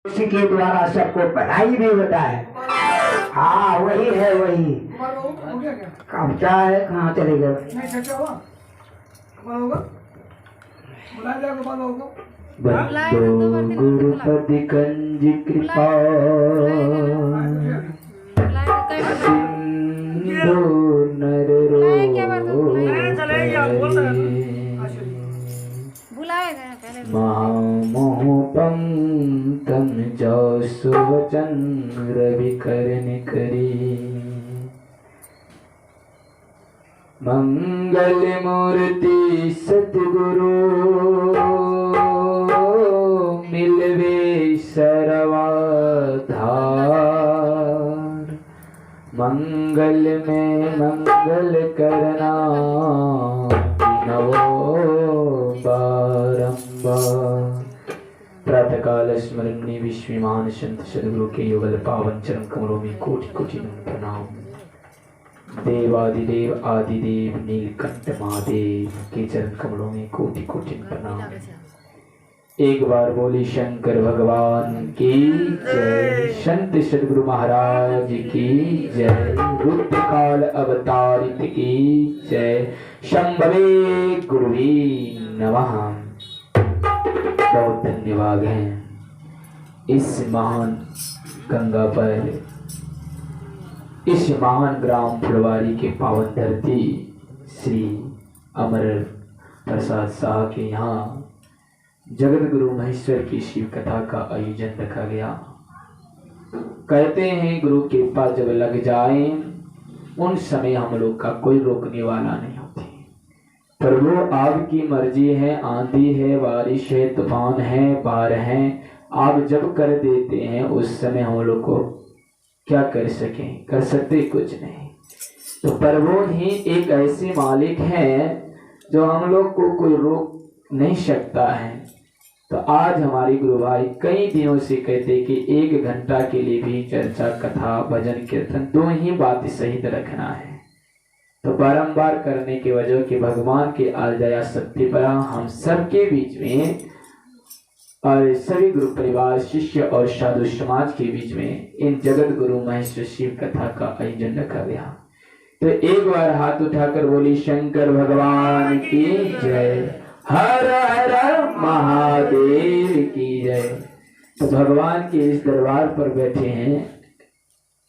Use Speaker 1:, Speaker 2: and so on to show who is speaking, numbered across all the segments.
Speaker 1: उसी के द्वारा सबको भलाई भी होता है। हाँ वही है वही। अब क्या है कहाँ चले गए? गुरुपति कंज कृपा सिंधु नर महामोहपम तम जो सुवचन रवि करन करी मंगल मूर्ति सतगुरु मिलवे सर्वाधार मंगल में मंगल करना नवो बारंबार। प्रातः काल स्मरणीय विश्वमान संत सदगुरु के युगल पावन चरण कमलों में कोटि कोटि प्रणाम। देवादिदेव आदिदेव नीलकंठ महादेव के चरण कमलों में कोटि कोटि प्रणाम। एक बार बोली शंकर भगवान की जय, संत सदगुरु महाराज की जय, रुद्र काल अवतारित की जय, शंभवे गुरुवे नमः। बहुत धन्यवाद है इस महान गंगा पर, इस महान ग्राम फुलवारी के पावन धरती श्री अमर प्रसाद शाह के यहाँ जगत गुरु महेश्वर की शिव कथा का आयोजन रखा गया। कहते हैं गुरु कृपा जब लग जाए उन समय हम लोग का कोई रोकने वाला नहीं होती। प्रभु आपकी मर्जी है, आंधी है, बारिश है, तूफान है, बाढ़ है, आप जब कर देते हैं उस समय हम लोग को क्या कर सकें, कर सकते कुछ नहीं। तो प्रभु ही एक ऐसे मालिक हैं जो हम लोग को कोई रोक नहीं सकता है। तो आज हमारे गुरु भाई कई दिनों से कहते कि 1 घंटा के लिए भी चर्चा, कथा, भजन, कीर्तन दो ही बात सहित रखना है। तो बारंबार करने की वजह कि भगवान के आलदया शक्ति पर हम सबके बीच में और सभी गुरु परिवार, शिष्य और साधु समाज के बीच में इन जगत गुरु महेश्वर शिव कथा का आयोजन रखा गया। तो एक बार हाथ उठाकर बोली शंकर भगवान की जय, हर हर महादेव की जय। तो भगवान के इस दरबार पर बैठे हैं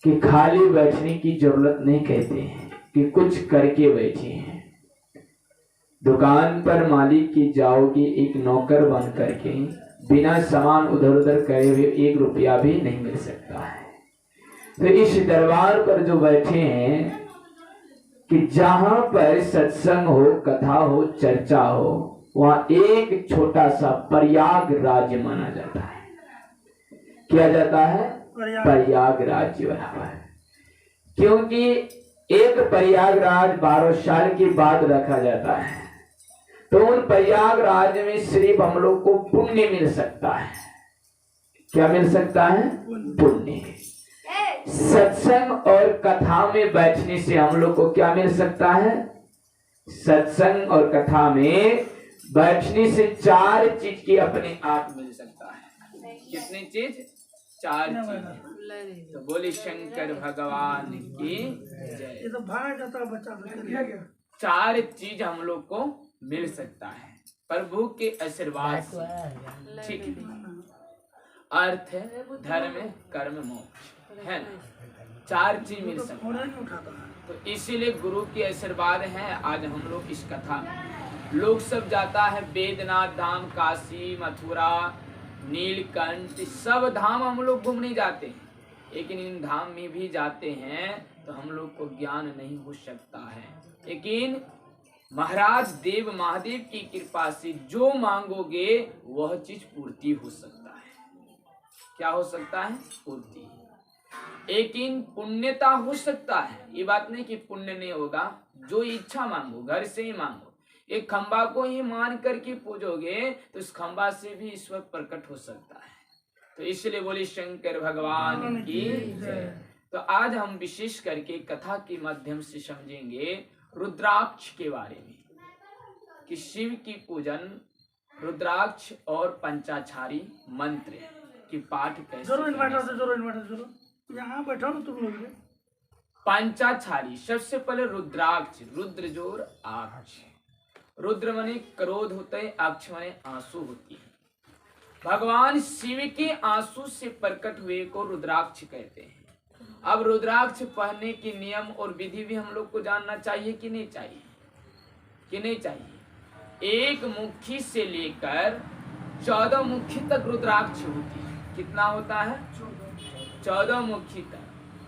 Speaker 1: कि खाली बैठने की जरूरत नहीं, कहते हैं कि कुछ करके बैठे हैं। दुकान पर मालिक की जाओगे एक नौकर बन करके, बिना सामान उधर उधर करे हुए 1 रुपया भी नहीं मिल सकता है। तो इस दरबार पर जो बैठे हैं कि जहां पर सत्संग हो, कथा हो, चर्चा हो, वहां एक छोटा सा प्रयाग राज्य माना जाता है। क्या जाता है? प्रयाग राज्य बराबर। क्योंकि एक प्रयागराज 12 साल के बाद रखा जाता है। तो उन प्रयागराज में सिर्फ हम लोग को पुण्य मिल सकता है। क्या मिल सकता है? पुण्य। सत्संग और कथा में बैठने से हम लोग को क्या मिल सकता है? सत्संग और कथा में बैठने से 4 चीज की अपने आप मिल सकता है। कितनी चीज? 4 चीज। तो बोले शंकर भगवान की जय। 4 चीज हम लोग को मिल सकता है प्रभु के आशीर्वाद से। ठीक है, अर्थ, धर्म, कर्म, मोक्ष है ना, 4 चीज मिल सकता है। तो इसीलिए गुरु के आशीर्वाद है। आज हम लोग इस कथा में लोग सब जाता है वेदनाथ धाम, काशी, मथुरा, नीलकंठ, सब धाम हम लोग घूमने जाते हैं। लेकिन इन धाम में भी जाते हैं तो हम लोग को ज्ञान नहीं हो सकता है। लेकिन महाराज देव महादेव की कृपा से जो मांगोगे वह चीज पूर्ति हो सकता है। क्या हो सकता है? पूर्ति। लेकिन पुण्यता हो सकता है। ये बात नहीं कि पुण्य नहीं होगा। जो इच्छा मांगो, घर से ही मांगो, एक खंबा को ही मान करके पूजोगे तो उस खंबा से भी ईश्वर प्रकट हो सकता है। तो इसलिए बोले शंकर भगवान की जय। तो आज हम विशेष करके कथा के माध्यम से समझेंगे रुद्राक्ष के बारे में कि शिव की पूजन रुद्राक्ष और पंचाक्षरी मंत्र है।
Speaker 2: कि पाठ कैसे
Speaker 3: जोरो इन्वर्टर से जोरो यहाँ बैठो ना तुम लोग।
Speaker 2: पंचाक्षरी, सबसे पहले रुद्राक्ष, रुद्र जोर आक्ष। रुद्र माने क्रोध होता है, अक्ष माने आंसू होती है। भगवान शिव के आंसू से प्रकट हुए को रुद्राक्ष कहते हैं। अब रुद्राक्ष पहनने के नियम और विधि भी हम लोग को जानना चाहिए कि नहीं चाहिए? कि नहीं चाहिए? एक मुट्ठी से लेकर 14 मुट्ठी तक रुद्राक्ष होती है। कितना होता है? 14 मुट्ठी तक।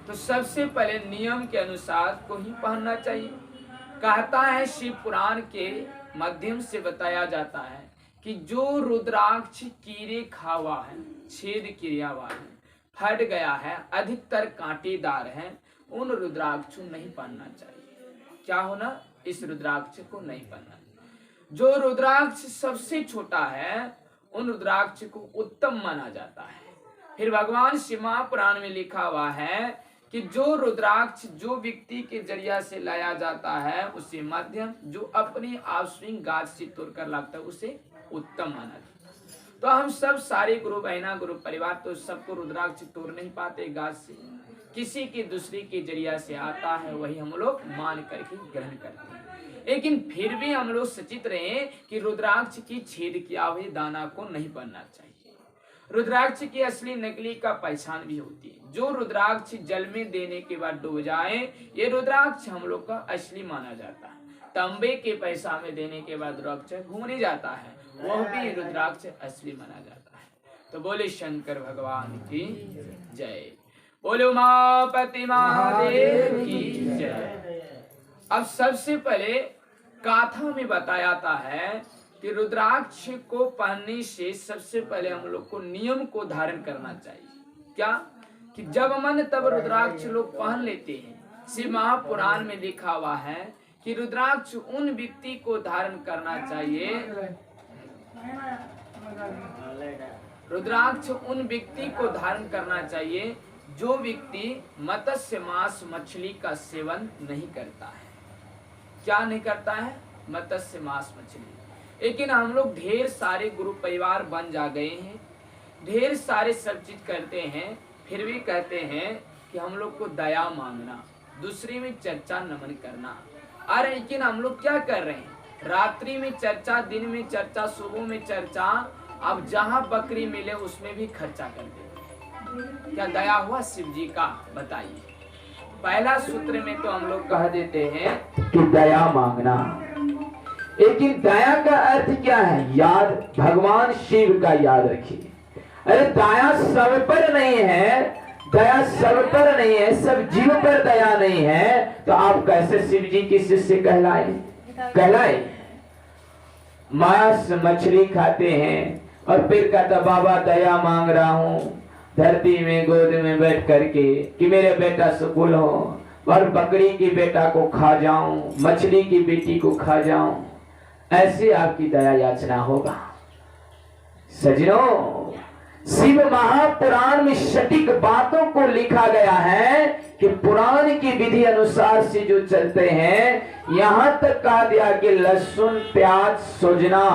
Speaker 2: तो सबसे पहले नियम के अनुसार को ही पहनना चाहिए। कहता है शिव पुराण के माध्यम से बताया जाता है कि जो रुद्राक्ष कीड़े खावा है, छेद क्रिया है, फट गया है, अधिकतर कांटेदार है, उन रुद्राक्ष को नहीं पहनना चाहिए। क्या होना? इस रुद्राक्ष को नहीं पहनना। जो रुद्राक्ष सबसे छोटा है उन रुद्राक्ष को उत्तम माना जाता है। फिर भगवान शिव महापुराण में लिखा हुआ है कि जो रुद्राक्ष जो व्यक्ति के जरिया से लाया जाता है उसे मध्यम, जो अपने आश्विन गाछ से तोड़कर लाता है उसे उत्तम माना जाता है। तो हम सब सारे गुरु बहना गुरु परिवार तो सबको रुद्राक्ष तोड़ नहीं पाते गाछ से, किसी की दूसरी के जरिया से आता है वही हम लोग मान करके ग्रहण करते हैं। लेकिन फिर भी हम लोग सचेत रहे कि रुद्राक्ष की छेद किया हुए दाना को नहीं पहनना चाहिए। रुद्राक्ष की असली नकली का पहचान भी होती है। जो रुद्राक्ष जल में देने के बाद डूब जाए ये रुद्राक्ष हम लोग का असली माना जाता है। तांबे के पैसा में देने के बाद रुद्राक्ष घूमने जाता है, वह भी रुद्राक्ष असली माना जाता है। तो बोले शंकर भगवान की जय, बोले उमापति महादेव की जय। अब सबसे पहले गाथा में बताया जाता है कि रुद्राक्ष को पहनने से सबसे पहले हम लोग को नियम को धारण करना चाहिए। क्या? कि जब मन तब रुद्राक्ष लोग पहन लेते हैं। शिव महापुराण में लिखा हुआ है कि रुद्राक्ष उन व्यक्ति को धारण करना चाहिए, रुद्राक्ष उन व्यक्ति को धारण करना चाहिए जो व्यक्ति मत्स्य मांस मछली का सेवन नहीं करता है। क्या नहीं करता है? मत्स्य मांस मछली। लेकिन हम लोग ढेर सारे गुरु परिवार बन जा गए हैं, ढेर सारे सब चीज करते हैं, फिर भी कहते हैं कि हम लोग को दया मांगना, दूसरे में चर्चा नमन करना। अरे लेकिन हम लोग क्या कर रहे हैं? रात्रि में चर्चा, दिन में चर्चा, सुबह में चर्चा, अब जहां बकरी मिले उसमें भी खर्चा कर देते। क्या दया हुआ शिव जी का? बताइए। पहला सूत्र में तो हम लोग कह देते हैं कि दया मांगना, लेकिन दया का अर्थ क्या है? याद, भगवान शिव का याद रखिए। अरे दया सब पर नहीं है, दया सब पर नहीं है, सब जीव पर दया नहीं है, तो आप कैसे शिव जी के शिष्य कहलाए? मांस मछली खाते हैं और फिर कहता बाबा दया मांग रहा हूँ धरती में गोद में बैठ करके कि मेरे बेटा सुकुल हो, और बकरी की बेटा को खा जाऊं, मछली की बेटी को खा जाऊं, ऐसे आपकी दया याचना होगा। सजनों, शिव महापुराण में सटीक बातों को लिखा गया है कि पुराण की विधि अनुसार से जो चलते हैं, यहाँ तक कहा दिया कि लहसुन प्याज सोजना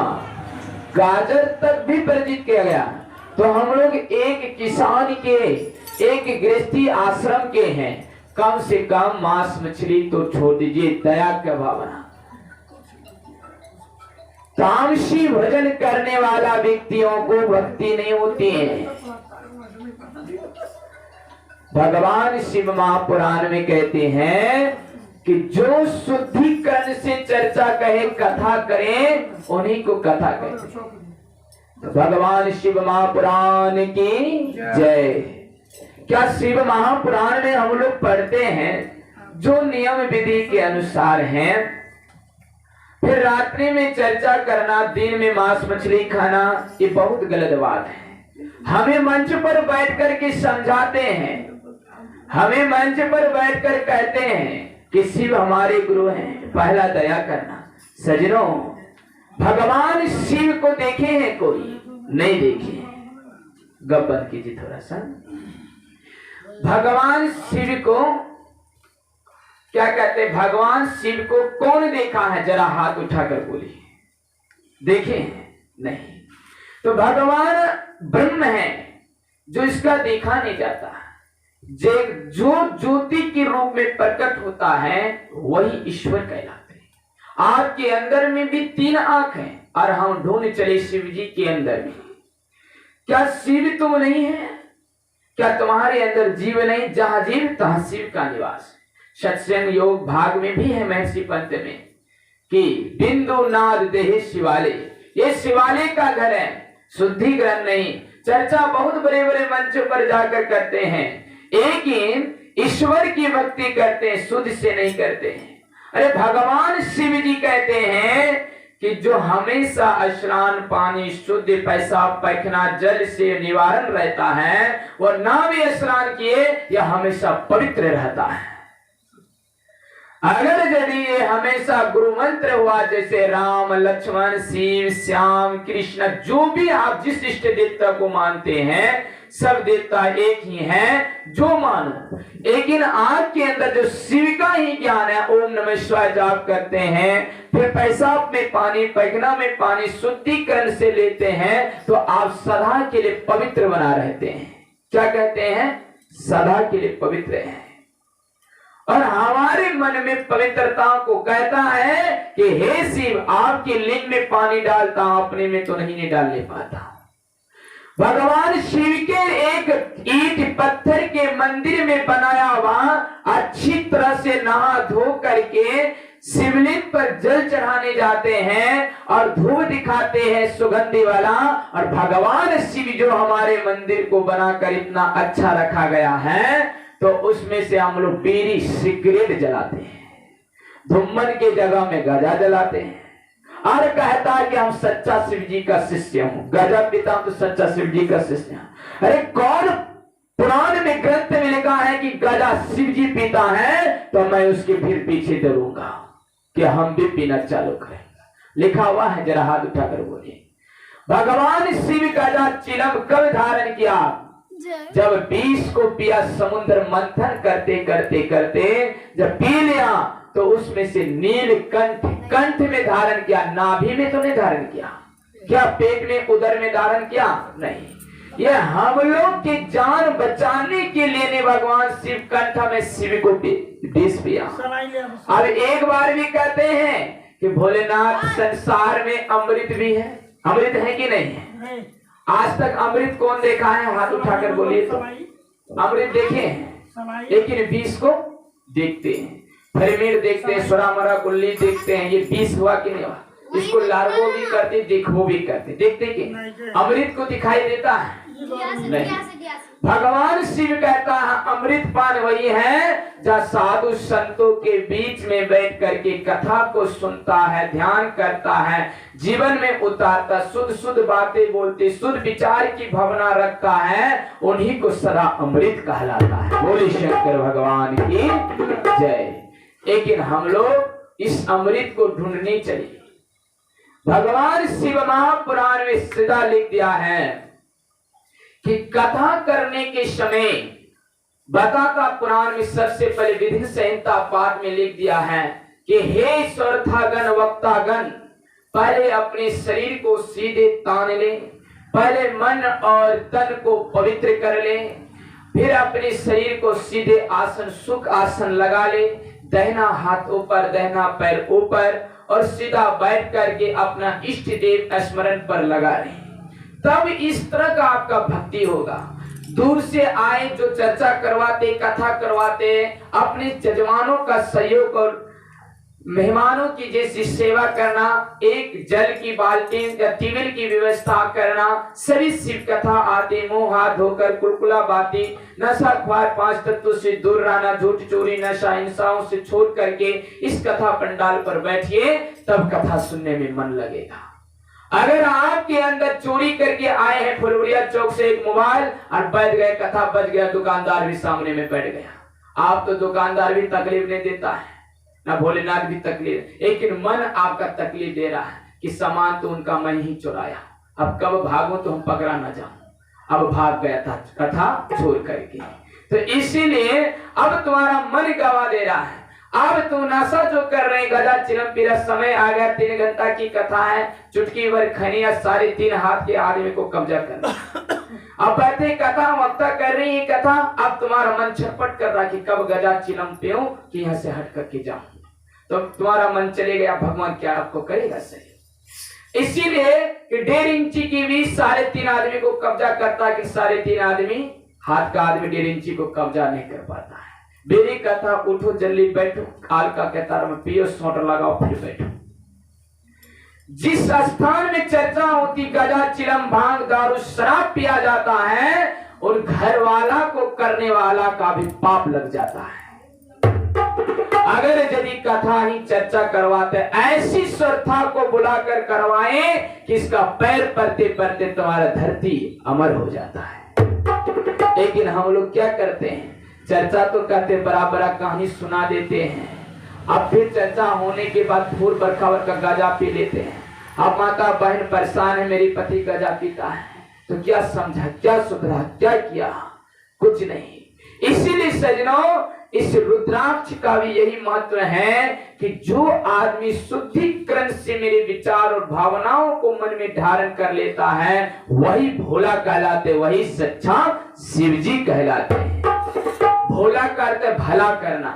Speaker 2: गाजर तक भी वर्जित किया गया। तो हम लोग एक किसान के, एक गृहस्थी आश्रम के हैं, कम से कम मांस मछली तो छोड़ दीजिए, दया का भावना। तामसी भजन करने वाला व्यक्तियों को भक्ति नहीं होती है। भगवान शिव महापुराण में कहते हैं कि जो शुद्धिकरण से चर्चा कहे, कथा करें, उन्हीं को कथा कहते हैं। तो भगवान शिव महापुराण की जय। क्या शिव महापुराण में हम लोग पढ़ते हैं जो नियम विधि के अनुसार हैं, फिर रात्रि में चर्चा करना, दिन में मांस मछली खाना, ये बहुत गलत बात है। हमें मंच पर बैठ कर के समझाते हैं, हमें मंच पर बैठकर कहते हैं कि शिव हमारे गुरु हैं, पहला दया करना। सजनों, भगवान शिव को देखे हैं? कोई नहीं देखे। गब्बर कीजिए थोड़ा सा। भगवान शिव को क्या कहते हैं? भगवान शिव को कौन देखा है? जरा हाथ उठाकर बोलिए। देखे हैं? नहीं। तो भगवान ब्रह्म है,
Speaker 1: जो इसका देखा नहीं जाता, जो ज्योति के रूप में प्रकट होता है वही ईश्वर कहलाते हैं। आपके अंदर में भी 3 आंख हैं और हम ढूंढ चले शिव जी के अंदर भी। क्या शिव तुम नहीं है? क्या तुम्हारे अंदर जीव नहीं? जहां जीव तहां शिव का निवास। सत्संग योग भाग में भी है महर्षि पंत में कि बिंदु नाद देह शिवालय, ये शिवालय का घर है, शुद्धिकरण नहीं। चर्चा बहुत बड़े बड़े मंचों पर जाकर करते हैं, लेकिन ईश्वर की भक्ति करते हैं, शुद्ध से नहीं करते हैं। अरे भगवान शिव जी कहते हैं कि जो हमेशा स्नान पानी शुद्ध पेशाब पैखाना जल से निवारण रहता है, वह ना भी स्नान किए यह हमेशा पवित्र रहता है। अगर यदि ये हमेशा गुरु मंत्र हुआ, जैसे राम लक्ष्मण शिव श्याम कृष्ण, जो भी आप जिस इष्ट देवता को मानते हैं, सब देवता एक ही हैं, जो मानो। लेकिन आपके अंदर जो शिव का ही ज्ञान है, ओम नमः शिवाय जाप करते हैं, फिर पेशाब में पानी पैखाना में पानी शुद्धिकरण से लेते हैं, तो आप सदा के लिए पवित्र बना रहते हैं। क्या कहते हैं? सदा के लिए पवित्र हैं। और हमारे मन में पवित्रता को कहता है कि हे शिव, आपके लिंग में पानी डालता हूं, अपने में तो नहीं डालने पाता। भगवान शिव के एक ईंट पत्थर के मंदिर में बनाया हुआ अच्छी तरह से नहा धो करके शिवलिंग पर जल चढ़ाने जाते हैं और धूप दिखाते हैं सुगंधी वाला। और भगवान शिव जो हमारे मंदिर को बनाकर इतना अच्छा रखा गया है, तो उसमें से हम लोग बीड़ी सिगरेट जलाते हैं, धुम्मन के जगह में गजा जलाते हैं, और कहता है कि हम सच्चा शिव जी का शिष्य हूं। गजा पीता हूं तो सच्चा शिव जी का शिष्य हूं। अरे कौन पुराण में ग्रंथ में लिखा है कि गजा शिव जी पीता है, तो मैं उसके फिर पीछे डरूंगा कि हम भी पीना चालू करें। लिखा हुआ है, जरा हाथ उठाकर बोलिए। भगवान शिव गजा चिलम कब धारण किया? जब विष को पिया, समुद्र मंथन करते करते करते जब पी लिया, तो उसमें से नील कंठ में धारण किया, नाभि में तो नहीं धारण किया। क्या पेट में उदर में धारण किया? नहीं। ये हम लोग की जान बचाने के लिए ने भगवान शिव कंठ में शिव को विष पिया। अब एक बार भी कहते हैं कि भोलेनाथ संसार में अमृत भी है। अमृत है कि नहीं है? आज तक अमृत कौन देखा है? हाथ उठाकर बोलिए तो। अमृत देखे हैं, लेकिन विष को देखते हैं, पिरामिड देखते हैं, सोरामरा कुल्ली देखते हैं, ये विष हुआ कि नहीं हुआ? इसको लार्वो भी करते, देखो भी करते, देखते कि अमृत को दिखाई देता है? नहीं। भगवान शिव कहता है अमृत पान वही है जहाँ साधु संतों के बीच में बैठ करके कथा को सुनता है, ध्यान करता है, जीवन में उतारता, शुद्ध शुद्ध बातें बोलते, शुद्ध विचार की भावना रखता है, उन्हीं को सदा अमृत कहलाता है। बोले शंकर भगवान की जय। लेकिन हम लोग इस अमृत को ढूंढने चले। भगवान शिव महापुराण में सीधा लिख दिया है कि कथा करने के समय, बताता पुराण में सबसे पहले विधि संहिता पाठ में लिख दिया है कि हे स्वर्थागण वक्तागण, पहले अपने शरीर को सीधे तान ले, पहले मन और तन को पवित्र कर ले, फिर अपने शरीर को सीधे आसन सुख आसन लगा ले, दाहिना हाथ ऊपर दाहिना पैर ऊपर, और सीधा बैठ करके अपना इष्ट देव स्मरण पर लगा ले। तब इस तरह का आपका भक्ति होगा। दूर से आए जो चर्चा करवाते, कथा करवाते, अपने जजमानों का सहयोग और मेहमानों की जैसी सेवा करना, एक जल की बाल्टी या टिबिल की व्यवस्था करना, सभी शिव कथा आते, मुंह हाथ धोकर कुलकुला बाती, नशा ख्वार 5 तत्वों से दूर रहना, झूठ चोरी नशा हिंसाओं से छोड़ करके इस कथा पंडाल पर बैठिए, तब कथा सुनने में मन लगेगा। अगर आपके अंदर चोरी करके आए हैं फुलवरिया चौक से एक मोबाइल और बैठ गए, कथा बच गया, दुकानदार भी सामने में बैठ गया, आप तो दुकानदार भी तकलीफ नहीं देता है, ना भोलेनाथ भी तकलीफ, लेकिन मन आपका तकलीफ दे रहा है कि सामान तो उनका मैं ही चुराया, अब कब भागूं तो हम पकड़ा ना जाऊं, अब भाग गया था कथा छोड़ करके। तो इसीलिए अब तुम्हारा मन गवा दे रहा है। अब तुम नशा जो कर रहे हैं, गजा चिलम पीरा, समय आ गया, 3 घंटा की कथा है, चुटकी भर खनिया, 3.5 हाथ के आदमी को कब्जा करना।
Speaker 2: अब बैठे कथा वक्ता कर रही है कथा, अब तुम्हारा मन छटपट कर रहा कि कब गजा चिलम पे हूं कि यहाँ से हट करके जाऊं, तो तुम्हारा मन चले गया, भगवान क्या आपको करेगा सही। इसीलिए कि 1.5 इंची की भी 3.5 आदमी को कब्जा करता है कि 3.5 आदमी हाथ का आदमी 1.5 इंची को कब्जा नहीं कर पाता है। मेरी कथा उठो जल्दी बैठो, काल का कहता मैं पियो सोट लगाओ फिर बैठो। जिस स्थान में चर्चा होती गजा चिलम भांग दारू शराब पिया जाता है और घर वाला को करने वाला का भी पाप लग जाता है। अगर यदि कथा ही चर्चा करवाते ऐसी श्रद्धा को बुलाकर करवाएं कि इसका पैर पड़ते पड़ते तुम्हारा धरती अमर हो जाता है। लेकिन हम लोग क्या करते हैं, चर्चा तो करते बराबर कहानी सुना देते हैं, अब फिर चर्चा होने के बाद फूल बरखा का गाजा पी लेते हैं। अब माता बहन परेशान है, मेरी पति गाजा पीता है, तो क्या समझा, क्या सुधरा, क्या किया, कुछ नहीं। इसीलिए सजनों इस रुद्राक्ष का भी यही महत्व है कि जो आदमी शुद्धिकरण से मेरे विचार और भावनाओं को मन में धारण कर लेता है वही भोला कहलाते, वही सच्चा शिव जी कहलाते हैं। भोला करते भला करना,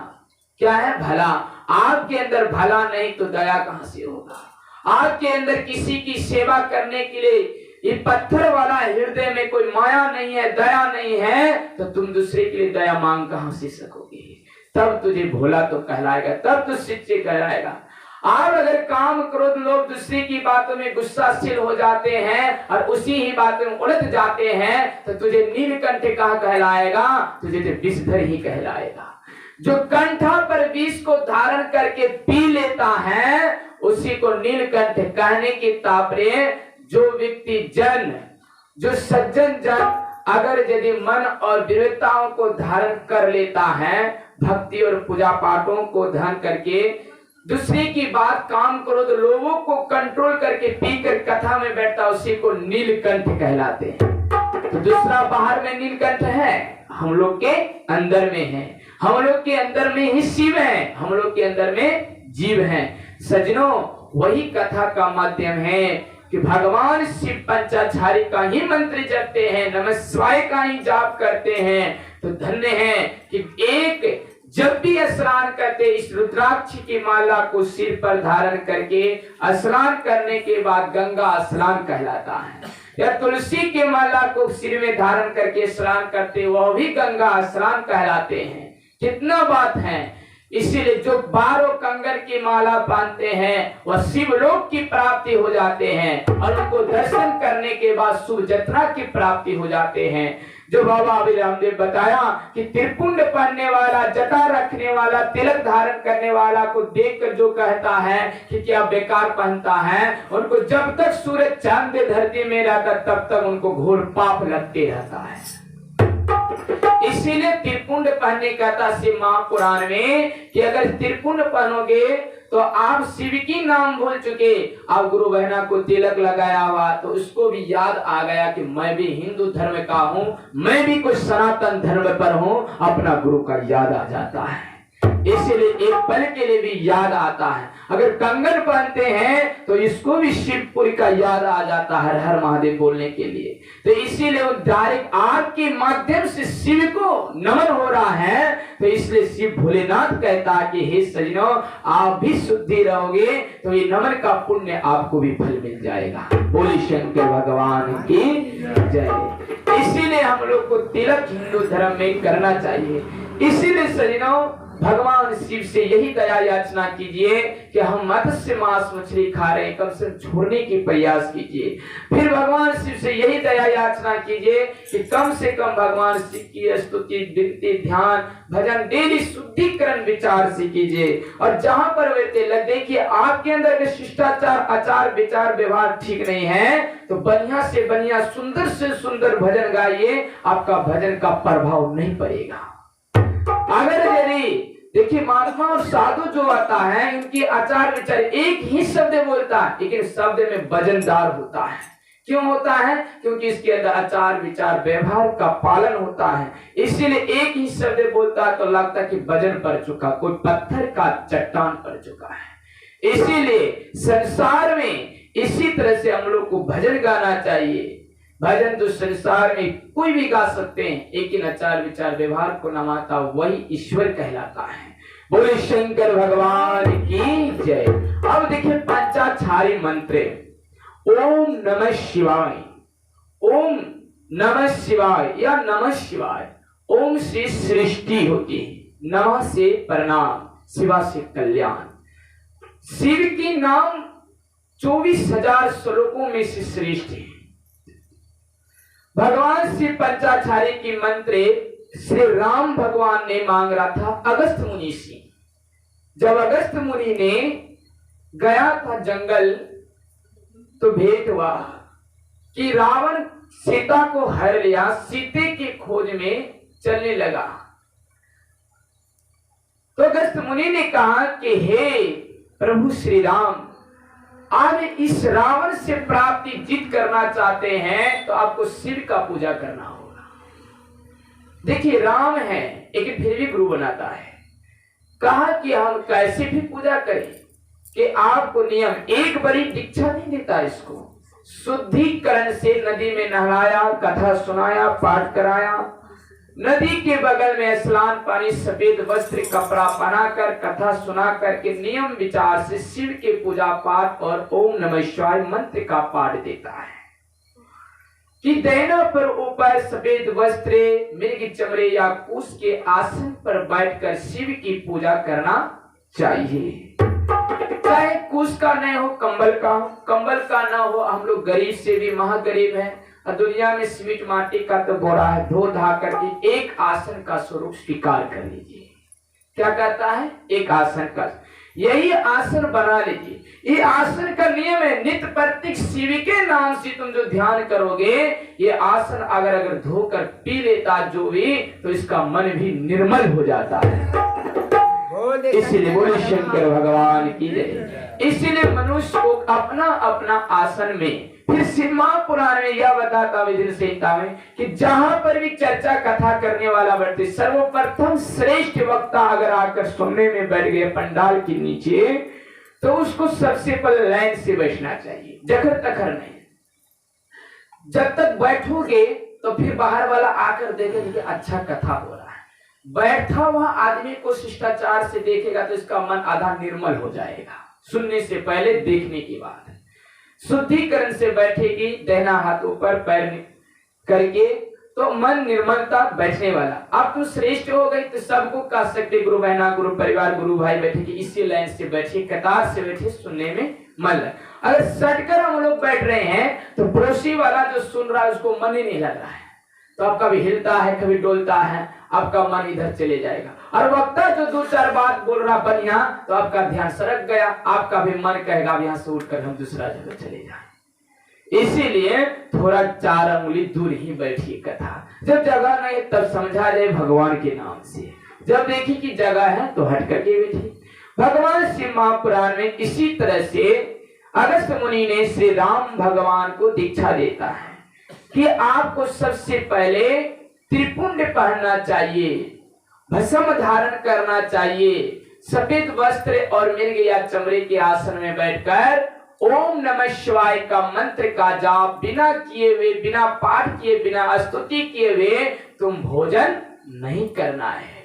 Speaker 2: क्या है भला? आपके अंदर भला नहीं तो दया कहां से होगा? आपके अंदर किसी की सेवा करने के लिए ये पत्थर वाला हृदय में कोई माया नहीं है, दया नहीं है, तो तुम दूसरे के लिए दया मांग कहां से सकोगे? तब तुझे भोला तो कहलाएगा, तब तो सच्चे कहलाएगा। आप अगर काम क्रोध लोग दूसरे की बातों में गुस्साशील हो जाते हैं और उसी ही बातों में उलझ जाते हैं तो तुझे नीलकंठ कहा कहलाएगा, तुझे तो विषधर ही कहलाएगा। जो कंठा पर विष को धारण करके पी लेता है उसी को नीलकंठ कहने के तात्पर्य जो व्यक्ति जन, जो सज्जन जन अगर यदि मन और विविधताओं को धारण कर लेता है, भक्ति और पूजा पाठों को धारण करके दूसरे की बात काम क्रोध लोगों को कंट्रोल करके पीकर कथा में बैठता, उसी को नीलकंठ कहलाते हैं। तो दूसरा बाहर में नीलकंठ है, हम लोग के अंदर में है, हम लोग के अंदर में ही शिव है, हम लोग के अंदर में जीव है। सजनों वही कथा का माध्यम है कि भगवान शिव पंचाचारी का ही मंत्र जपते हैं, नमः शिवाय का ही जाप करते हैं, तो धन्य है कि एक जब भी स्नान करते इस रुद्राक्ष की माला को सिर पर धारण करके स्नान करने के बाद गंगा स्नान कहलाता है, या तुलसी की माला को सिर में धारण करके स्नान करते वह भी गंगा स्नान कहलाते हैं। कितना बात है। इसीलिए जो 12 कंगन की माला बांधते हैं वह शिवलोक की प्राप्ति हो जाते हैं और उनको दर्शन करने के बाद शुभ यात्रा की प्राप्ति हो जाते हैं। जो बाबा अभी रामदेव बताया कि त्रिपुंड पहनने वाला, जटा रखने वाला, तिलक धारण करने वाला को देखकर जो कहता है कि क्या बेकार पहनता है, उनको जब तक सूरज चांद धरती में रहता तब तक उनको घोर पाप लगते रहता है। इसीलिए त्रिपुंड पहनने कहता शिव महापुराण में कि अगर त्रिपुंड पहनोगे तो आप शिव की नाम भूल चुके। आप गुरु बहना को तिलक लगाया हुआ तो उसको भी याद आ गया कि मैं भी हिंदू धर्म का हूँ, मैं भी कुछ सनातन धर्म पर हूँ, अपना गुरु का याद आ जाता है। इसीलिए एक पल के लिए भी याद आता है। अगर कंगन पहनते हैं तो इसको भी शिवपुरी का याद आ जाता है हर हर महादेव बोलने के लिए। तो इसीलिए वो डायरेक्ट आपके माध्यम से शिव को नमन हो रहा है। तो इसलिए शिव भोलेनाथ कहता है कि हे सजनों आप भी शुद्धि रहोगे तो ये नमन का पुण्य आपको भी फल मिल जाएगा। बोले शंकर भगवान की जय। इसीलिए हम लोग को तिलक हिंदू धर्म में करना चाहिए। इसीलिए सजनों भगवान शिव से यही दया याचना कीजिए कि हम मत्स्य मांस मछली खा रहे हैं, कम से कम छोड़ने की प्रयास कीजिए। फिर भगवान शिव से यही दया याचना कीजिए कि कम से कम भगवान शिव की स्तुति, विनती, ध्यान, भजन डेली शुद्धिकरण विचार से कीजिए। और जहां पर वे देखिए आपके अंदर के शिष्टाचार, आचार, विचार, व्यवहार ठीक नहीं है तो बढ़िया से बढ़िया, सुंदर से सुंदर भजन गाइए, आपका भजन का प्रभाव नहीं पड़ेगा। अगर यदि देखिए महात्मा और साधु जो आता है इनके आचार विचार एक ही शब्द बोलता है लेकिन शब्द में वजनदार होता है। क्यों होता है? क्योंकि इसके अंदर आचार विचार व्यवहार का पालन होता है। इसीलिए एक ही शब्द बोलता है तो लगता है कि वजन पड़ चुका, कोई पत्थर का चट्टान पड़ चुका है। इसीलिए संसार में इसी तरह से हम लोग को भजन गाना चाहिए।
Speaker 1: भजन तो संसार में कोई भी गा सकते हैं, लेकिन आचार विचार व्यवहार को न मानता वही ईश्वर कहलाता है। बोले शंकर भगवान की जय। अब देखिए पंचाक्षरी मंत्र ओम नमः शिवाय, ओम नमः शिवाय या नमः शिवाय। ओम से सृष्टि होती है, नमः से प्रणाम, शिवा से कल्याण। शिव के नाम 24,000 श्लोकों में से श्रेष्ठ है। भगवान से पंचाक्षरी की मंत्र श्री राम भगवान ने मांग रहा था अगस्त मुनि से। जब अगस्त मुनि ने गया था जंगल तो भेंट हुआ कि रावण सीता को हर लिया, सीते की खोज में चलने लगा। तो अगस्त मुनि ने कहा कि हे प्रभु श्री राम, आप इस रावण से प्राप्ति जीत करना चाहते हैं तो आपको शिव का पूजा करना होगा। देखिए राम है लेकिन फिर भी गुरु बनाता है। कहा कि हम कैसे भी पूजा करें कि आपको नियम, एक बड़ी दीक्षा नहीं देता इसको। शुद्धिकरण से नदी में नहलाया, कथा सुनाया, पाठ कराया, नदी के बगल में स्नान पानी, सफेद वस्त्र, कपड़ा बनाकर कथा सुना करके नियम विचार से शिव के पूजा पाठ और ओम नमः शिवाय मंत्र का पाठ देता है कि दैना पर ऊपर सफेद वस्त्र, मृग चमड़े या कुश के आसन पर बैठकर शिव की पूजा करना चाहिए। चाहे कुश का न हो, कंबल का ना हो। हम लोग गरीब से भी महागरीब हैं और दुनिया में सीमेंट माटी का तो बोरा है, धो धा करके एक आसन का स्वरूप स्वीकार कर लीजिए। क्या कहता है? एक आसन का, यही आसन बना लीजिए। ये आसन का नियम है, नित्य प्रत्येक शिव के नाम से तुम जो ध्यान करोगे, ये आसन अगर धोकर पी लेता जो भी, तो इसका मन भी निर्मल हो जाता है। इसलिए बोले शंकर भगवान की जय। इसलिए मनुष्य को अपना अपना आसन में, फिर सिम्हा पुराण में यह बताता विधि संहिता में कि जहां पर भी चर्चा कथा करने वाला बैठे, सर्वप्रथम श्रेष्ठ वक्ता अगर आकर सुनने में बैठ गए पंडाल के नीचे, तो उसको सबसे पहले लाइन से बैठना चाहिए, जखर तखर नहीं। जब तक बैठोगे तो फिर बाहर वाला आकर देखेगा कि अच्छा कथा हो रहा है। बैठा हुआ आदमी को शिष्टाचार से देखेगा तो इसका मन आधा निर्मल हो जाएगा, सुनने से पहले देखने की बात है। शुद्धिकरण से बैठेगी, दाहिना हाथ ऊपर पैर करके, तो मन निर्मलता बैठने वाला। अब तो श्रेष्ठ हो गई तो सबको कह सकते, गुरु बहना, गुरु परिवार, गुरु भाई बैठे कि इसी लाइन से बैठे, कतार से बैठे, सुनने में मन लगे। अगर सटकर हम लोग बैठ रहे हैं तो पड़ोसी वाला जो सुन रहा है उसको मन ही नहीं लग रहा है, तो आप कभी हिलता है कभी डोलता है, आपका मन इधर चले जाएगा। और वक्ता जो दो चार बात बोल रहा बढ़िया, तो आपका ध्यान सरक गया, आपका भी मन कहेगा अब यहाँ से उठकर हम दूसरा जगह चले जाएं। इसीलिए थोड़ा 4 अंगुली दूर ही बैठिए कथा। जब जगह नहीं तब समझा जाए भगवान के नाम से, जब देखी कि जगह है तो हट करके बैठिए। भगवान श्री महापुराण में इसी तरह से अगस्त मुनि ने श्री राम भगवान को दीक्षा देता है कि आपको सबसे पहले त्रिपुंड पहनना चाहिए, भस्म धारण करना चाहिए, सफेद वस्त्र और मृग या चमड़े के आसन में बैठकर ओम नमः शिवाय का मंत्र का जाप बिना किए हुए, बिना पाठ किए, बिना स्तुति किए हुए तुम भोजन नहीं करना है।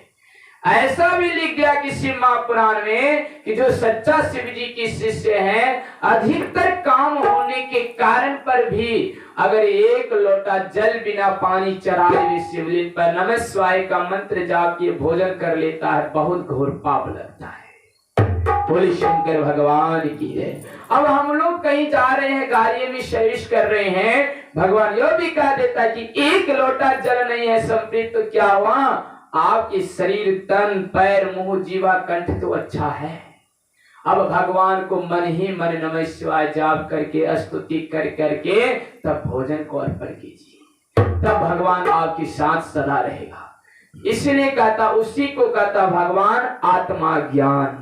Speaker 1: ऐसा भी लिख दिया कि शिव महापुराण में कि जो सच्चा शिव जी के शिष्य हैं, अधिकतर काम होने के कारण पर भी अगर 1 लोटा जल बिना पानी चढ़ाए हुए शिवलिंग पर नमः शिवाय का मंत्र जाप किए भोजन कर लेता है, बहुत घोर पाप लगता है। बोले शंकर भगवान की जय। अब हम लोग कहीं जा रहे हैं, गाड़ी में सर्विस कर रहे हैं, भगवान यह भी कह देता कि 1 लोटा जल नहीं है संप्रीत, तो क्या हुआ? आपके शरीर, तन, पैर, मुंह, जीवा, कंठ तो अच्छा है। अब भगवान को मन ही मन नमः शिवाय जाप करके स्तुति कर करके तब भोजन को अर्पण कीजिए, तब भगवान आपके साथ सदा रहेगा। इसलिए कहता, उसी को कहता भगवान आत्मा ज्ञान।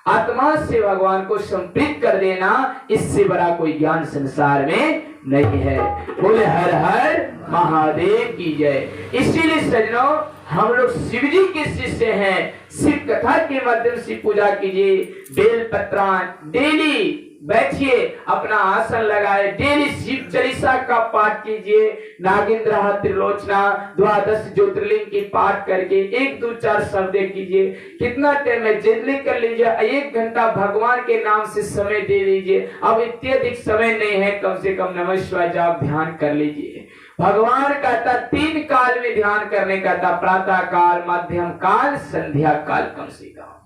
Speaker 1: आत्मा से भगवान को संप्रीत कर देना, इससे बड़ा कोई ज्ञान संसार में नहीं है। बोले हर हर महादेव की जय। इसीलिए सज्जनों, हम लोग शिव जी के शिष्य हैं, शिव कथा के माध्यम से पूजा कीजिए। बेल पत्रान डेली बैठिए, अपना आसन लगाए, डेली शिव चालीसा का पाठ कीजिए, नागेंद्र त्रिलोचना, द्वादश ज्योतिर्लिंग की पाठ करके 1 2 4 शब्द कीजिए। कितना टाइम है जितने कर लीजिए, 1 घंटा भगवान के नाम से समय दे लीजिए। अब अत्यधिक समय नहीं है, कम से कम नमः शिवाय जाप ध्यान कर लीजिए। भगवान कहता 3 काल में ध्यान करने का था, प्रातः काल, मध्यम काल, संध्या काल। कम से कम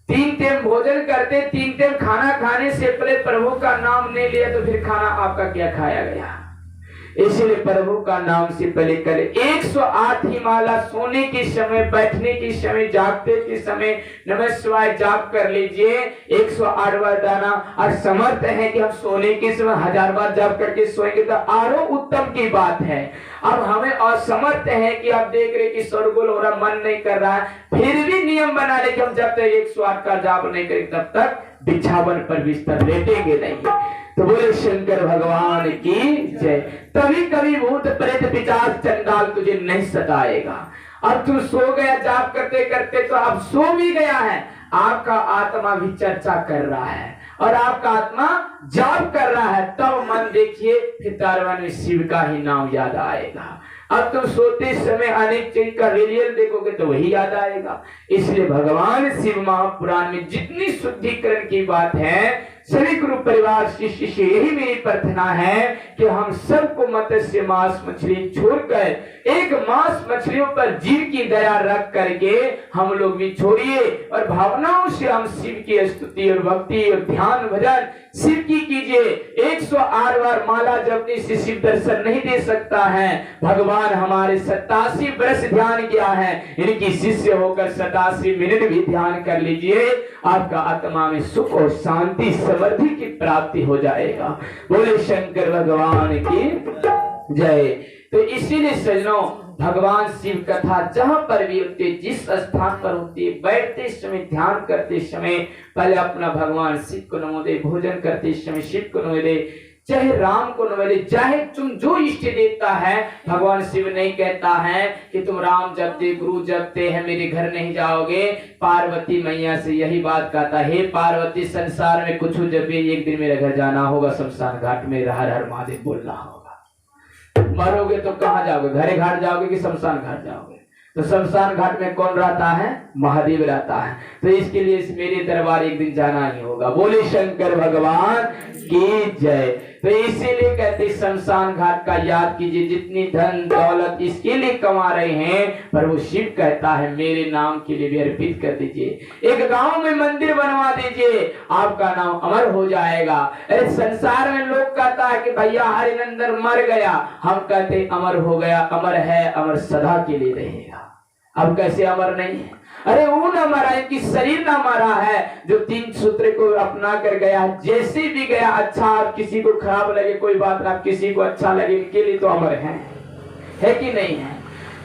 Speaker 1: 3 टाइम भोजन करते, 3 टाइम खाना खाने से पहले प्रभु का नाम नहीं लिया तो फिर खाना आपका क्या खाया गया। इसलिए प्रभु का नाम से पहले करें। 108 ही माला सोने के समय, बैठने के समय, जागते के समय नमः शिवाय जाप कर लीजिए 108 बार दाना। और समर्थ है कि हम सोने के समय 1000 बार जाप करके सोएंगे तो आरो उत्तम की बात है। अब हमें असमर्थ है कि आप देख रहे कि शोरगुल हो रहा, मन नहीं कर रहा है, फिर भी नियम बना ले कि हम जब तक 108 का जाप नहीं करेंगे तब तक बिछावन पर बिस्तर लेटेंगे नहीं। तो बोले शंकर भगवान की जय। तभी कभी भूत प्रेत पिशाच चंडाल तुझे नहीं सताएगा। अब तू सो गया जाप करते करते, तो अब सो भी गया है, आपका आत्मा भी चर्चा कर रहा है और आपका आत्मा जाप कर रहा है। तब मन देखिए फिर तारवन में शिव का ही नाम याद आएगा। अब तुम सोते समय अनेक चीज का रिलियल देखोगे तो वही याद आएगा। इसलिए भगवान शिव महापुराण में जितनी शुद्धिकरण की बात है, सभी गुरु परिवार शिष्य से यही मेरी प्रार्थना है कि हम सबको मत्स्य मांस मछली छोड़कर एक मांस मछलियों पर जीव की दया रख करके हम लोग भी छोड़िए और भावनाओं से हम शिव की स्तुति और भक्ति और ध्यान भजन शिव की कीजिए। 108 बार माला जपने से शिव दर्शन नहीं दे सकता है। भगवान हमारे 87 वर्ष ध्यान किया है, इनकी शिष्य होकर 87 मिनट भी ध्यान कर लीजिए, आपका आत्मा में सुख और शांति समृद्धि की प्राप्ति हो जाएगा। बोले शंकर भगवान की जय। तो इसीलिए सजनों, भगवान शिव कथा जहां पर भी होती है, जिस स्थान पर होती है, बैठते समय, ध्यान करते समय पहले अपना भगवान शिव को नमो दे, भोजन करते समय शिव को नमो दे, चाहे राम को नमो दे, चाहे तुम जो इष्ट देवता है। भगवान शिव नहीं कहता है कि तुम राम जपते, गुरु जपते हैं, मेरे घर नहीं जाओगे। पार्वती मैया से यही बात कहता है, हे पार्वती संसार में कुछ जपे, एक दिन मेरे घर जाना होगा, शमशान घाट में हर हर महादेव बोलना होगा। मरोगे तो कहाँ जाओगे, घरे घाट जाओगे कि शमशान घाट जाओगे। तो शमशान घाट में कौन रहता है, महादेव रहता है। तो इसके लिए इस मेरे दरबार एक दिन जाना ही होगा। बोले शंकर भगवान की जय। तो इसीलिए कहते शमशान घाट का याद कीजिए, जितनी धन दौलत इसके लिए कमा रहे हैं, पर वो शिव कहता है मेरे नाम के लिए भी अर्पित कर दीजिए। एक गांव में मंदिर बनवा दीजिए, आपका नाम अमर हो जाएगा। अरे संसार में लोग कहता है कि भैया हरिनंदन मर गया, हम कहते अमर हो गया, अमर है, अमर सदा के लिए रहेगा। अब कैसे अमर नहीं है? अरे वो न मरा है कि शरीर न मरा है, जो 3 सूत्र को अपना कर गया, जैसे भी गया। अच्छा, आप किसी को खराब लगे कोई बात ना, किसी को अच्छा लगे, इनके लिए तो अमर है कि नहीं है?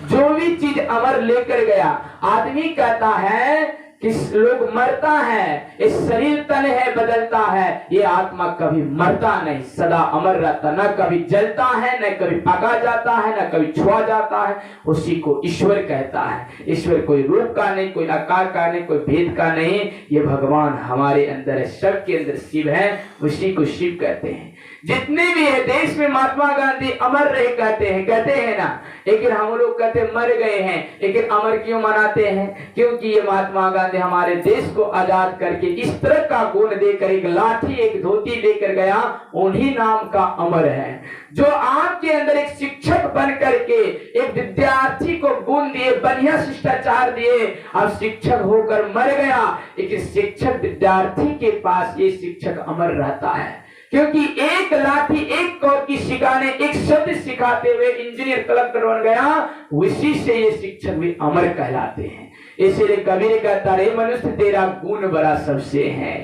Speaker 1: जो भी चीज अमर लेकर गया, आदमी कहता है कि लोग मरता है, इस शरीर तन है बदलता है, ये आत्मा कभी मरता नहीं, सदा अमर रहता, न कभी जलता है, न कभी पका जाता है, न कभी छुआ जाता है। उसी को ईश्वर कहता है। ईश्वर कोई रूप का नहीं, कोई आकार का नहीं, कोई भेद का नहीं, ये भगवान हमारे अंदर है, सबके अंदर शिव है, उसी को शिव कहते हैं। जितने भी है देश में महात्मा गांधी अमर रहे कहते हैं ना, लेकिन हम लोग कहते मर गए हैं। लेकिन अमर क्यों मनाते हैं? क्योंकि ये महात्मा गांधी हमारे देश को आजाद करके इस तरह का गुण देकर, एक लाठी एक धोती लेकर गया, उन्हीं नाम का अमर है। जो आपके अंदर एक शिक्षक बन करके एक विद्यार्थी को गुण दिए, बढ़िया शिष्टाचार दिए, अब शिक्षक होकर मर गया, लेकिन शिक्षक विद्यार्थी के पास ये शिक्षक अमर रहता है। क्योंकि एक लाठी एक कौर की सिखाने, एक शब्द सिखाते हुए इंजीनियर कलेक्टर बन गया, उसी से ये शिक्षक भी अमर कहलाते हैं। इसीलिए कबीर कहता रे मनुष्य तेरा गुण बड़ा सबसे है।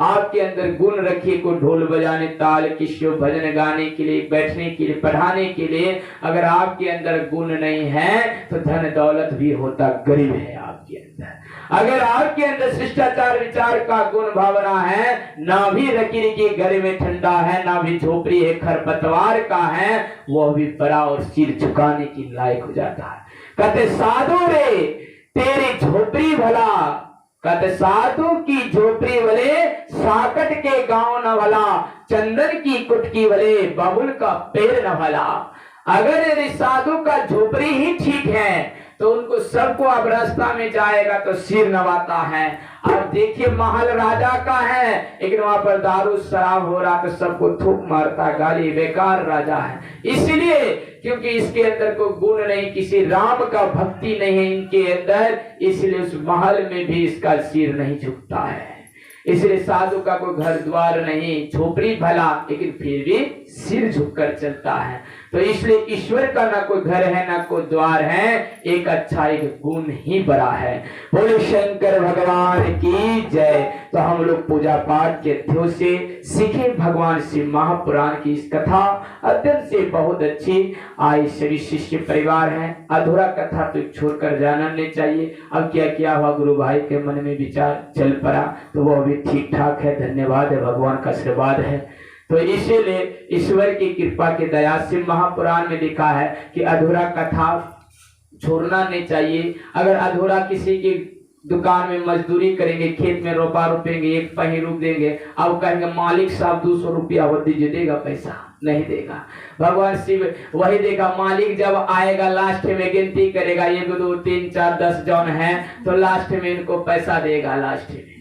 Speaker 1: आपके अंदर गुण रखिए, को ढोल बजाने, ताल किशोर भजन गाने के लिए, बैठने के लिए, पढ़ाने के लिए। अगर आपके अंदर गुण नहीं है तो धन दौलत भी होता गरीब है आपके अंदर। अगर आपके अंदर शिष्टाचार विचार का गुण भावना है, ना भी लकीर के घर में ठंडा है, ना भी झोपड़ी है खरपतवार का है, वो भी बड़ा और सिर झुकाने की लायक हो जाता है। कहते साधु रे तेरी झोपड़ी भला कत साधु की झोपड़ी वाले साकट के गांव न भला, चंदन की कुटकी वाले बबुल का पेड़ न भला। अगर यदि साधु का झोपड़ी ही ठीक है तो उनको सबको अब रास्ता में जाएगा तो सिर नवाता है। अब देखिए महल राजा का है लेकिन वहां पर दारू शराब हो रहा तो सबको थूक मारता, गाली, बेकार राजा है। इसलिए क्योंकि इसके अंदर कोई गुण नहीं, किसी राम का भक्ति नहीं है इनके अंदर, इसलिए उस महल में भी इसका सिर नहीं झुकता है। इसलिए साधु का कोई घर द्वार नहीं, झोपड़ी भला लेकिन फिर भी सिर झुककर चलता है। तो इसलिए ईश्वर का ना कोई घर है ना कोई द्वार है, एक अच्छा एक गुण ही बड़ा है। बोले शंकर भगवान की जय। तो हम लोग पूजा पाठ के अध्ययों से सीखे भगवान शिव महापुराण की इस कथा अत्यंत से बहुत अच्छी। आज सभी शिष्य परिवार हैं, अधूरा कथा तो छोड़कर जाना नहीं चाहिए। अब क्या क्या हुआ, गुरु भाई के मन में विचार चल पड़ा तो वो भी ठीक ठाक है, धन्यवाद है, भगवान का आशीर्वाद है। तो इसीलिए ईश्वर की कृपा की दया से महापुराण में लिखा है कि अधूरा कथा छोड़ना नहीं चाहिए। अगर अधूरा किसी की दुकान में मजदूरी करेंगे, खेत में रोपा रोपेंगे, एक पही रूप देंगे, अब कहेंगे मालिक साहब 200 रुपया वो दीजिए, देगा पैसा? नहीं देगा। भगवान शिव वही देगा। मालिक जब आएगा लास्ट में गिनती करेगा, 1 2 3 4 10 जौन है तो लास्ट में इनको पैसा देगा। लास्ट में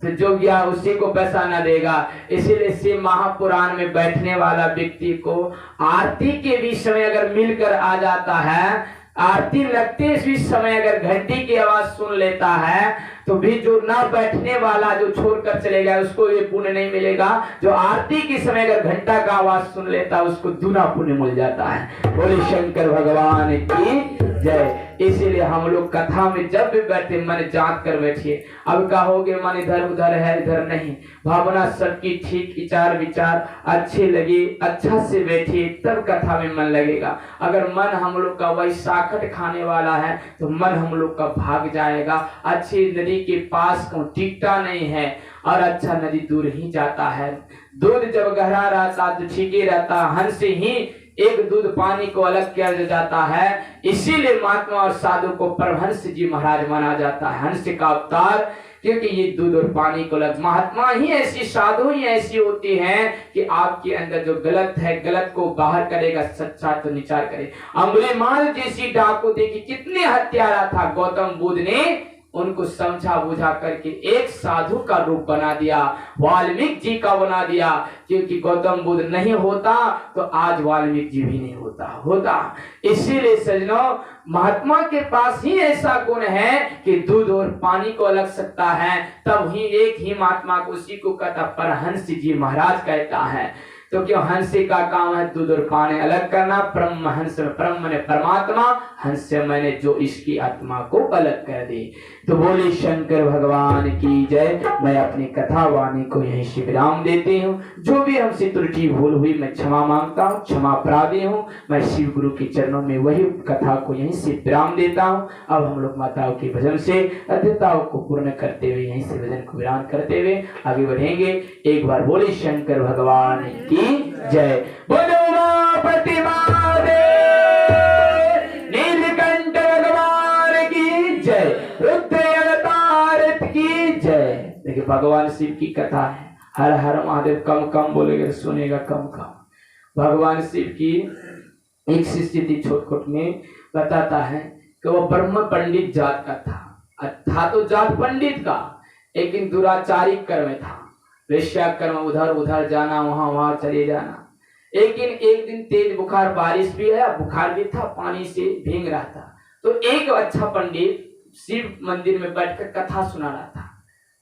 Speaker 1: तो जो गया उसी को पैसा न देगा। इसीलिए शिव महापुराण में बैठने वाला व्यक्ति को आरती के भी समय अगर मिलकर आ जाता है, आरती लगते इसी समय अगर घंटी की आवाज सुन लेता है तो भी जो ना बैठने वाला जो छोड़कर चलेगा उसको ये पुण्य नहीं मिलेगा। जो आरती के समय अगर घंटा का आवाज सुन लेता है उसको दूना पुण्य मिल जाता है। बोले शंकर भगवान की जय। इसीलिए हम लोग कथा में जब भी बैठे मन जांच कर बैठिए। अब कहोगे मन इधर उधर है, इधर नहीं, भावना सबकी ठीक, विचार विचार अच्छे लगे, अच्छा से बैठिए तब कथा में मन लगेगा। अगर मन हम लोग का वही साखट खाने वाला है तो मन हम लोग का भाग जाएगा। अच्छी नदी के पास को टिकता नहीं है और अच्छा नदी दूर ही जाता है। दूध जब गहरा रहता तो ठीके रहता, हंस ही एक दूध पानी को अलग किया जाता है। इसीलिए महात्मा और साधु को परमहंस जी महाराज माना जाता है, हंस का अवतार, क्योंकि ये दूध और पानी को अलग। महात्मा ही ऐसी, साधु ही ऐसी होती हैं कि आपके अंदर जो गलत है गलत को बाहर करेगा, सच्चा तो निचार करे। अंगुलीमाल जैसी डाकू देखी कितने हत्यारा था, गौतम बुद्ध ने उनको समझा बुझा करके एक साधु का रूप बना दिया, वाल्मीकि जी का बना दिया। क्योंकि गौतम बुद्ध नहीं होता तो आज वाल्मीकि जी भी नहीं होता। इसीलिए सजनों, महात्मा के पास ही ऐसा गुण है कि दूध और पानी को अलग सकता है, तब ही एक ही महात्मा को, उसी को कहता परमहंस जी महाराज कहता है। तो क्यों हंस का काम है दूध और पानी अलग करना। परमहंस, परम ने परमात्मा, हंस से मैंने जो इसकी आत्मा को अलग कर दे। तो बोले शंकर भगवान की जय। मैं अपनी कथा वाणी को यहीं से विराम देती हूँ। जो भी हमसे त्रुटि भूल हुई मैं क्षमा मांगता हूँ, क्षमा प्रार्थी हूँ। मैं शिव गुरु के चरणों में वही कथा को यहीं से विराम देता हूँ। अब हम लोग माताओं के भजन से अध्यताओं को पूर्ण करते हुए यहीं से भजन को विराम करते हुए आगे बढ़ेंगे। एक बार बोले शंकर भगवान की जय। बोलो उमापति महादेव, नीलकंठ भगवान की जय, रुद्र अवतार की जय। देखिए भगवान शिव की कथा है, हर हर महादेव कम कम बोलेगा सुनेगा कम कम। भगवान शिव की एक शिष्य थी छोटकोट में बताता है कि वो ब्रह्म पंडित जात का था तो जात पंडित का, लेकिन दुराचारी कर्म था, वेश्या कर्म, उधर उधर जाना, वहां वहां चले जाना। लेकिन एक दिन तेज बुखार, बारिश भी है, बुखार भी था, पानी से भीग रहा था। तो एक अच्छा पंडित शिव मंदिर में बैठकर कथा सुना रहा था।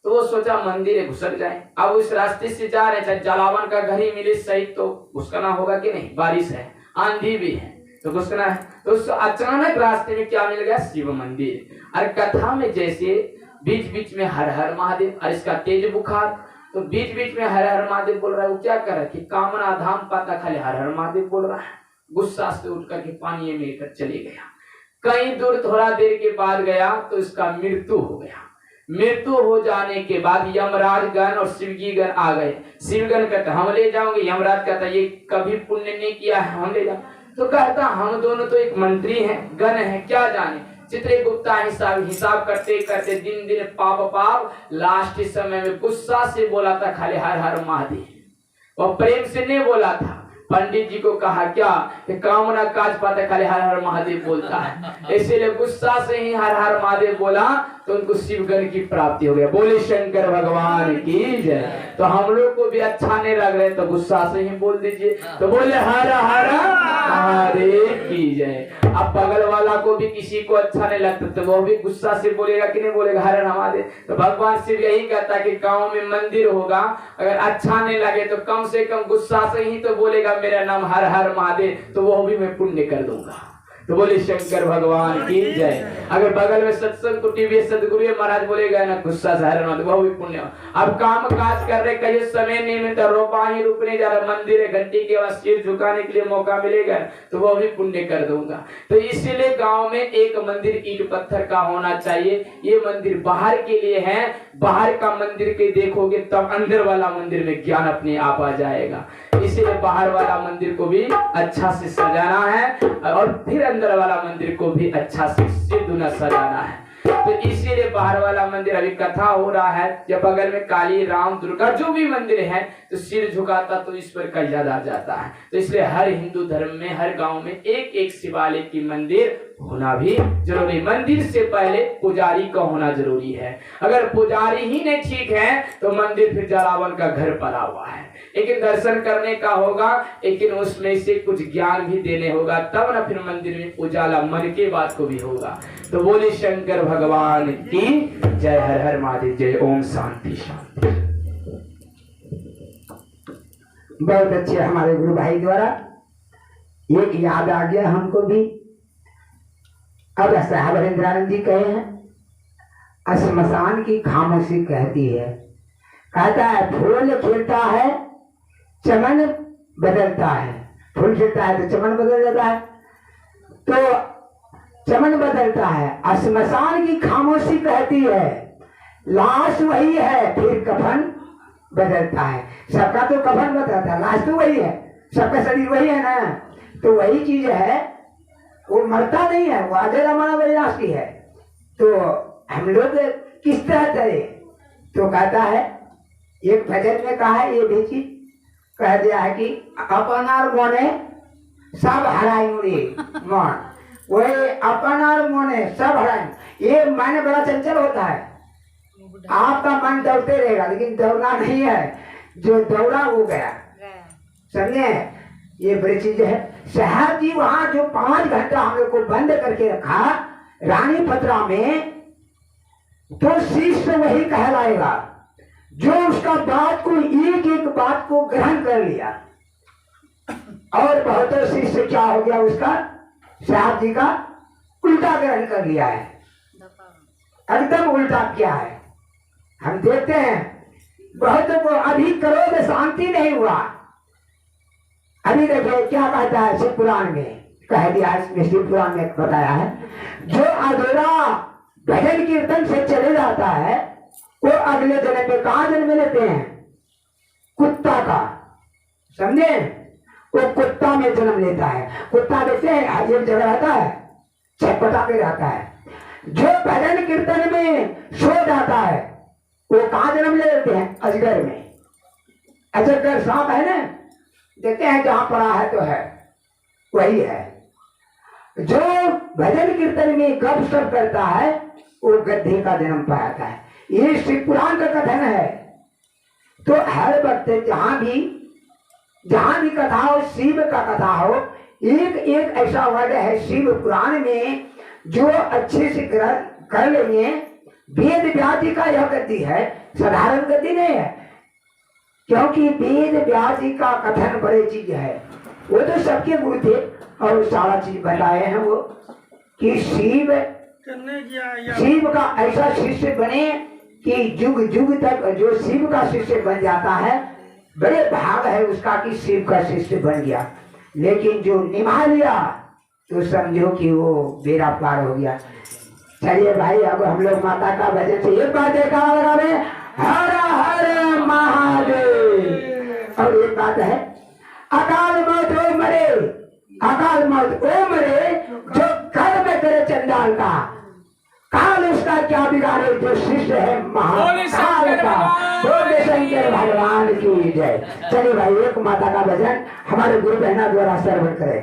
Speaker 1: तो वो सोचा मंदिर घुसक जाए। अब उस रास्ते से जा रहे, चाहे जलावन का घर ही मिले सही तो घुसकना होगा कि नहीं, बारिश है, आंधी भी है तो घुसकना है। तो उस अचानक रास्ते में क्या मिल गया, शिव मंदिर। और कथा में जैसे बीच बीच में हर हर महादेव, और इसका तेज बुखार, तो बीच बीच में हर हर महादेव बोल रहा है। वो क्या कर रहा है कि कामना धाम पाता खाली हर हर महादेव बोल रहा है। गुस्सा से उठ करके पानी में लेकर चले गया। कहीं दूर थोड़ा देर के बाद गया तो इसका मृत्यु हो गया। मृत्यु हो जाने के बाद यमराज गण और शिवजी गण आ गए। शिवगण कहता हम ले जाओगे, यमराज कहता ये कभी पुण्य नहीं किया है, हम ले जाओ। तो कहता हम दोनों तो एक मंत्री हैं, गण है, क्या जाने।
Speaker 2: चित्रगुप्ता हिसाब करते करते दिन दिन पाप लास्ट समय में गुस्सा से बोला था खाली हर हर महादेव। वह प्रेम से नहीं बोला था। पंडित जी को कहा क्या कि कामना काज पाता खाली हर हर महादेव बोलता है, इसीलिए गुस्सा से ही हर हर महादेव बोला तो उनको शिवगण की प्राप्ति हो गया। बोले शंकर भगवान की जय। तो हम लोग को भी अच्छा नहीं लग रहे तो गुस्सा से ही बोल दीजिए, तो बोले हर हर महादेव की जय। अब बगल वाला को भी किसी को अच्छा नहीं लगता तो वो भी गुस्सा से बोलेगा कि नहीं बोलेगा हर हर महादेव। तो भगवान शिव यही कहता है कि गांव में मंदिर होगा, अगर अच्छा नहीं लगे तो कम से कम गुस्सा से ही तो बोलेगा मेरा नाम हर हर महादेव, तो वो भी मैं पुण्य कर दूंगा। तो बोले शंकर भगवान की जय। अगर बगल में सत्संग को टीवी सदगुरु महाराज बोलेगा ना गुस्सा से हर महादेव, वो भी पुण्य। अब काम काज कर रहे कहीं समय नहीं मिलता, रोपा ही रुकने जा रहा, मंदिर है घंटी के बाद सिर झुकाने के लिए मौका मिलेगा तो वो भी पुण्य कर दूंगा। तो इसीलिए गांव में एक मंदिर ईंट पत्थर का होना चाहिए। ये मंदिर बाहर के लिए है, बाहर का मंदिर के देखोगे तब अंदर वाला मंदिर में ज्ञान अपने आप आ जाएगा। इसीलिए बाहर वाला मंदिर को भी अच्छा से सजाना है और फिर अंदर वाला मंदिर को भी अच्छा से सिद्धुना सजाना है। तो इसीलिए बाहर वाला मंदिर अभी कथा हो रहा है, जब बगल में काली राम दुर्गा जो भी मंदिर है तो सिर झुकाता तो ईश्वर का याद आ जाता है। तो इसलिए हर हिंदू धर्म में हर गांव में एक एक शिवालय की मंदिर होना भी जरूरी। मंदिर से पहले पुजारी का होना जरूरी है। अगर पुजारी ही नहीं ठीक है तो मंदिर फिर जलावन का घर पड़ा हुआ है। लेकिन दर्शन करने का होगा, लेकिन उसमें से कुछ ज्ञान भी देने होगा, तब ना फिर मंदिर में उजाला मन के बात को भी होगा। तो बोले शंकर भगवान की जय। हर हर महादेव जय। ओम शांति शांति।
Speaker 4: बहुत अच्छे हमारे गुरु भाई द्वारा एक याद आ गया हमको भी। अब साहब हरेंद्रानंद जी कहे हैं श्मशान की खामोशी कहती है, कहता है फूल खिलता है चमन बदलता है, फूल खिलता है तो चमन बदल जाता है, तो चमन बदलता है। श्मशान की खामोशी कहती है लाश वही है फिर कफन बदलता है। सबका तो कफन बदलता है, लाश तो वही है, सबका शरीर वही है ना, तो वही चीज है, वो मरता नहीं है, वो अजर अमर अविनाशी है। तो हम लोग किस तरह करें? तो कहता है एक भजन में कहा है ये भी चीज कह दिया है कि अपनार मोने सब हराएंगे मन, वही अपनार मोने सब हराएंगे। ये मन बड़ा चंचल होता है, आपका मन दौड़ते रहेगा लेकिन दौड़ना नहीं है, जो दौड़ा वो गया, समझे? ये बड़ी चीज है। साहब जी वहां जो 5 घंटा हम लोग को बंद करके रखा रानी पत्रा में, तो शिष्य वही कहलाएगा जो उसका बात को एक एक बात को ग्रहण कर लिया। और बहुत शिष्य क्या हो गया उसका, साहब जी का उल्टा ग्रहण कर लिया है, एकदम उल्टा किया है। हम देखते हैं बहुत को अभी क्रोध शांति नहीं हुआ। अभी देखो क्या कहता है शिव पुराण में, कह दिया इसमें, शिव पुराण में बताया है जो अधूरा भजन कीर्तन से चले जाता है वो अगले जन्म में कहा जन्म लेते हैं, कुत्ता का, समझे? वो कुत्ता में जन्म लेता है। कुत्ता देखते हैं एक जगह रहता है, छटपटा पे रहता है। जो भजन कीर्तन में सो जाता है वो कहा जन्म ले लेते हैं, अजगर में। अजगर सांप है ना, देखते हैं जहां पड़ा है तो है, वही है। जो भजन कीर्तन में गप सप करता है वो गड्ढे का जन्म पाता है। ये शिव पुराण का कथन है। तो हर वक्त जहां भी कथा हो, शिव का कथा हो, एक एक ऐसा वर्ड है शिव पुराण में जो अच्छे से कर लेंगे। वेद व्यास जी का यह गति है, साधारण गति नहीं है, क्योंकि वेद व्यास जी का कथन बड़ी चीज है। वो तो सबके गुरु थे और सारा चीज बताए हैं वो कि शिव का ऐसा शिष्य बने कि युग युग तक जो शिव का शिष्य बन जाता है, बड़े भाग है उसका कि शिव का शिष्य बन गया। लेकिन जो निभा लिया तो समझो कि वो बेड़ा पार हो गया। चलिए भाई, अब हम लोग माता का भजन से एक बात देखा लगा में हर हर महादेव। और एक बात है, अकाल मौत ओ मरे, अकाल मौत ओ मरे जो कर्म करे चंडाल का, क्या बिगाड़े जो शिष्य है महाकाल का। बोले शंकर भगवान की जय। चलिए भाई एक माता का भजन हमारे गुरु बहना द्वारा श्रवण करें।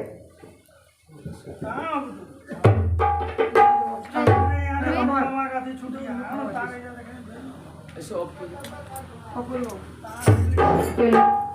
Speaker 2: ऐसे ऑफ कर दो।
Speaker 5: Thank you.